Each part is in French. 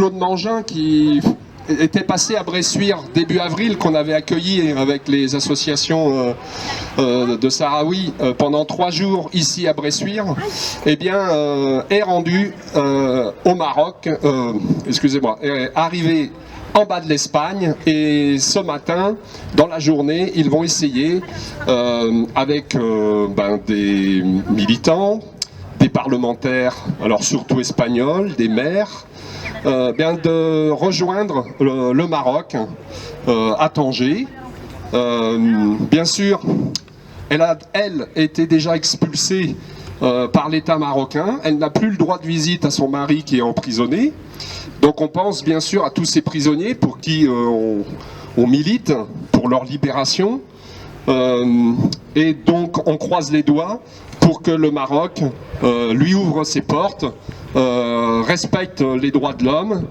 Claude Mangin qui était passé à Bressuire début avril, qu'on avait accueilli avec les associations de Sahraouis pendant 3 jours ici à Bressuire, eh bien, est rendu au Maroc, excusez-moi, est arrivé en bas de l'Espagne, et ce matin, dans la journée, ils vont essayer, avec des militants, des parlementaires, alors surtout espagnols, des maires, de rejoindre le Maroc à Tanger. Bien sûr, elle était déjà expulsée par l'État marocain. Elle n'a plus le droit de visite à son mari qui est emprisonné. Donc on pense bien sûr à tous ces prisonniers pour qui on milite pour leur libération. Et donc on croise les doigts pour que le Maroc lui ouvre ses portes, respecte les droits de l'homme,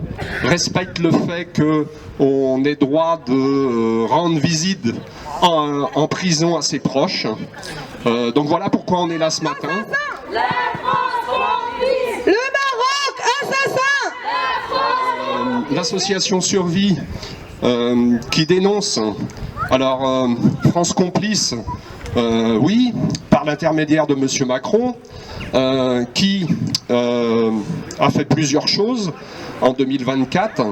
respecte le fait qu'on ait droit de rendre visite en prison à ses proches. Donc voilà pourquoi on est là ce matin. La France, le Maroc assassin. L'association Survie qui dénonce, alors France Complice, oui, par l'intermédiaire de M. Macron, qui a fait plusieurs choses en 2024.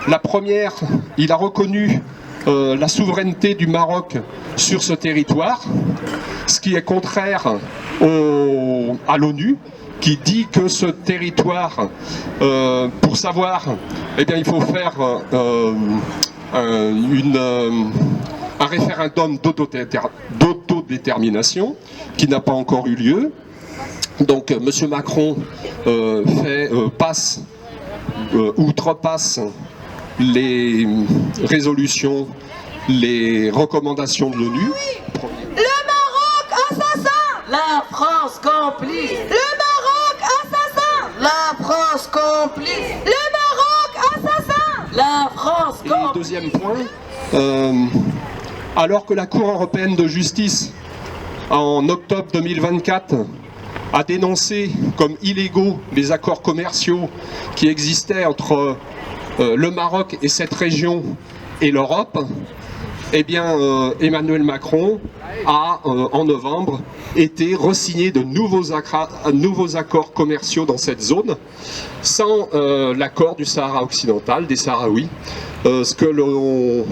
La première, il a reconnu la souveraineté du Maroc sur ce territoire, ce qui est contraire à l'ONU, qui dit que ce territoire, pour savoir, eh bien, il faut faire un référendum d'autodétermination qui n'a pas encore eu lieu. Donc M. Macron outrepasse les résolutions, les recommandations de l'ONU. Le Maroc assassin. La France complice. Le Maroc assassin. La France complice. Le Maroc assassin. La France complice. Et deuxième point, alors que la Cour européenne de justice, en octobre 2024, a dénoncé comme illégaux les accords commerciaux qui existaient entre le Maroc et cette région et l'Europe, eh bien Emmanuel Macron a, en novembre, été re-signé de nouveaux accords commerciaux dans cette zone, sans l'accord du Sahara occidental, des Sahraouis, ce que l'on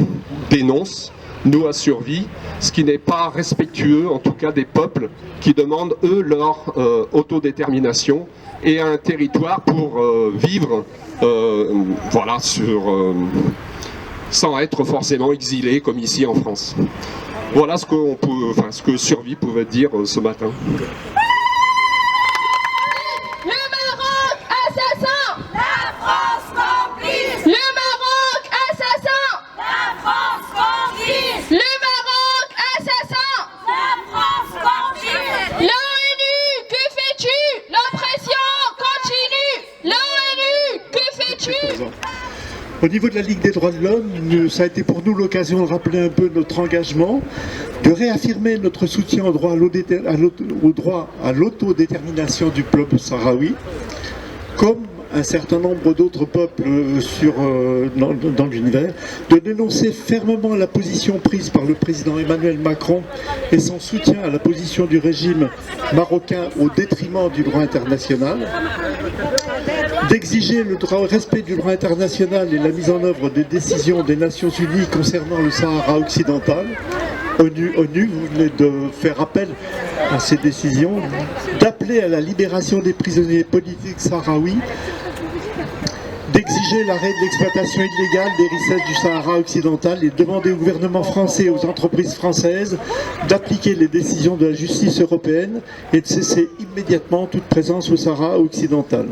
dénonce, nous à Survie, ce qui n'est pas respectueux, en tout cas des peuples qui demandent, eux, leur autodétermination et un territoire pour vivre, voilà, sans être forcément exilés comme ici en France. Voilà ce que Survie pouvait dire ce matin. Le Maroc assassin. La France complice. Le Maroc assassin. La France complice. Le Maroc assassin. La France complice. L'ONU, que fais-tu? L'oppression continue. L'ONU, que fais-tu? Au niveau de la Ligue des droits de l'homme, ça a été pour nous l'occasion de rappeler un peu notre engagement, de réaffirmer notre soutien au droit à l'autodétermination du peuple sahraoui, comme un certain nombre d'autres peuples dans l'univers, de dénoncer fermement la position prise par le président Emmanuel Macron et son soutien à la position du régime marocain au détriment du droit international, d'exiger le respect du droit international et la mise en œuvre des décisions des Nations Unies concernant le Sahara occidental. ONU, vous venez de faire appel à ces décisions, d'appeler à la libération des prisonniers politiques sahraouis, d'exiger l'arrêt de l'exploitation illégale des richesses du Sahara occidental et de demander au gouvernement français et aux entreprises françaises d'appliquer les décisions de la justice européenne et de cesser immédiatement toute présence au Sahara occidental.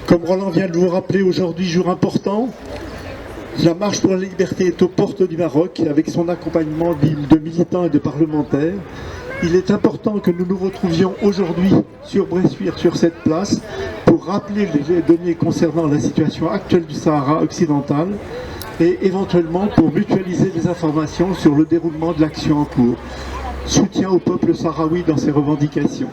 Comme Roland vient de vous rappeler, aujourd'hui, jour important, la marche pour la liberté est aux portes du Maroc avec son accompagnement de militants et de parlementaires. Il est important que nous nous retrouvions aujourd'hui sur Bressuire, sur cette place, pour rappeler les données concernant la situation actuelle du Sahara occidental et éventuellement pour mutualiser les informations sur le déroulement de l'action en cours. soutien au peuple sahraoui dans ses revendications.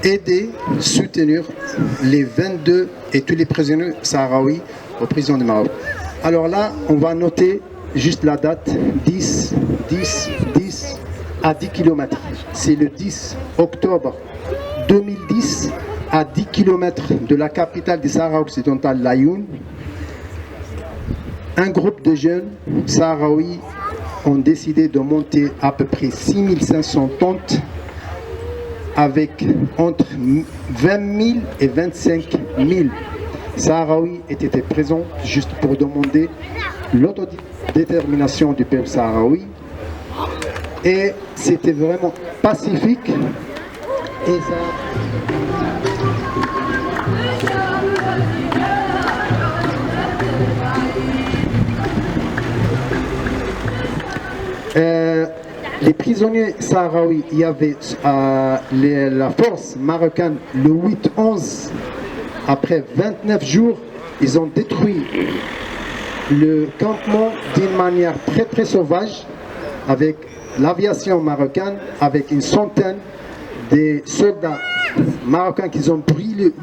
Aider, soutenir les 22 et tous les prisonniers sahraouis aux prisons du Maroc. Alors là, on va noter juste la date 10 à 10 km. C'est le 10 octobre 2010 à 10 km de la capitale du Sahara occidental, Laayoune. Un groupe de jeunes sahraouis ont décidé de monter à peu près 6500 tentes avec entre 20 000 et 25 000 Sahraouis étaient présents juste pour demander l'autodétermination du peuple sahraoui. Et c'était vraiment pacifique. Et ça... les prisonniers sahraouis, il y avait la force marocaine le 8-11, après 29 jours, ils ont détruit le campement d'une manière très sauvage, avec l'aviation marocaine, avec une centaine de soldats marocains qui ont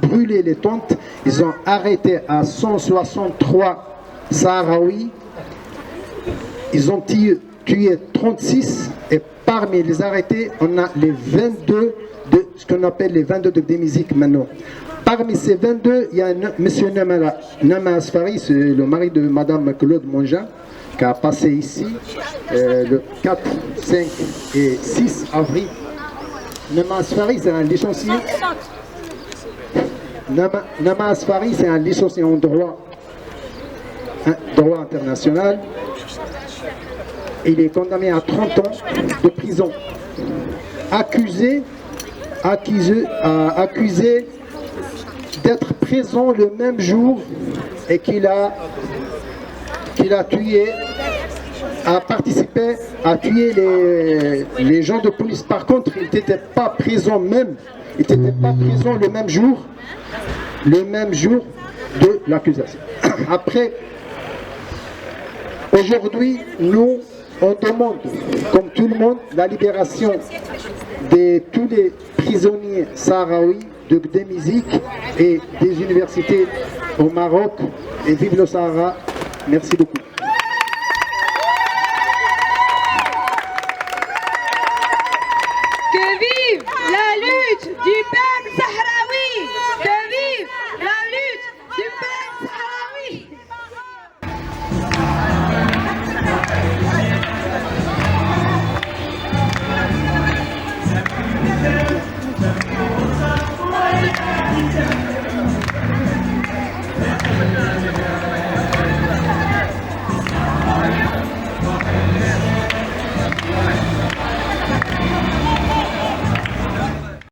brûlé les tentes. Ils ont arrêté à 163 Sahraouis. Ils ont tué 36 et parmi les arrêtés, on a les 22 de ce qu'on appelle les 22 de Demizik maintenant. Parmi ces 22, il y a M. Nama Asfari, c'est le mari de Madame Claude Monja, qui a passé ici le 4, 5 et 6 avril. Nama Asfari, c'est un licencié. Nama Asfari, c'est un licencié en droit international. Il est condamné à 30 ans de prison, accusé d'être présent le même jour et qu'il a tué, a participé à tuer les gens de police. Par contre, il n'était pas présent le même jour de l'accusation. Après, aujourd'hui, nous, on demande, comme tout le monde, la libération de tous les prisonniers sahraouis de Demizik et des universités au Maroc. Et vive le Sahara. Merci beaucoup. Que vive la lutte du peuple sahraoui! Que vive la lutte du peuple sahraoui! Yeah.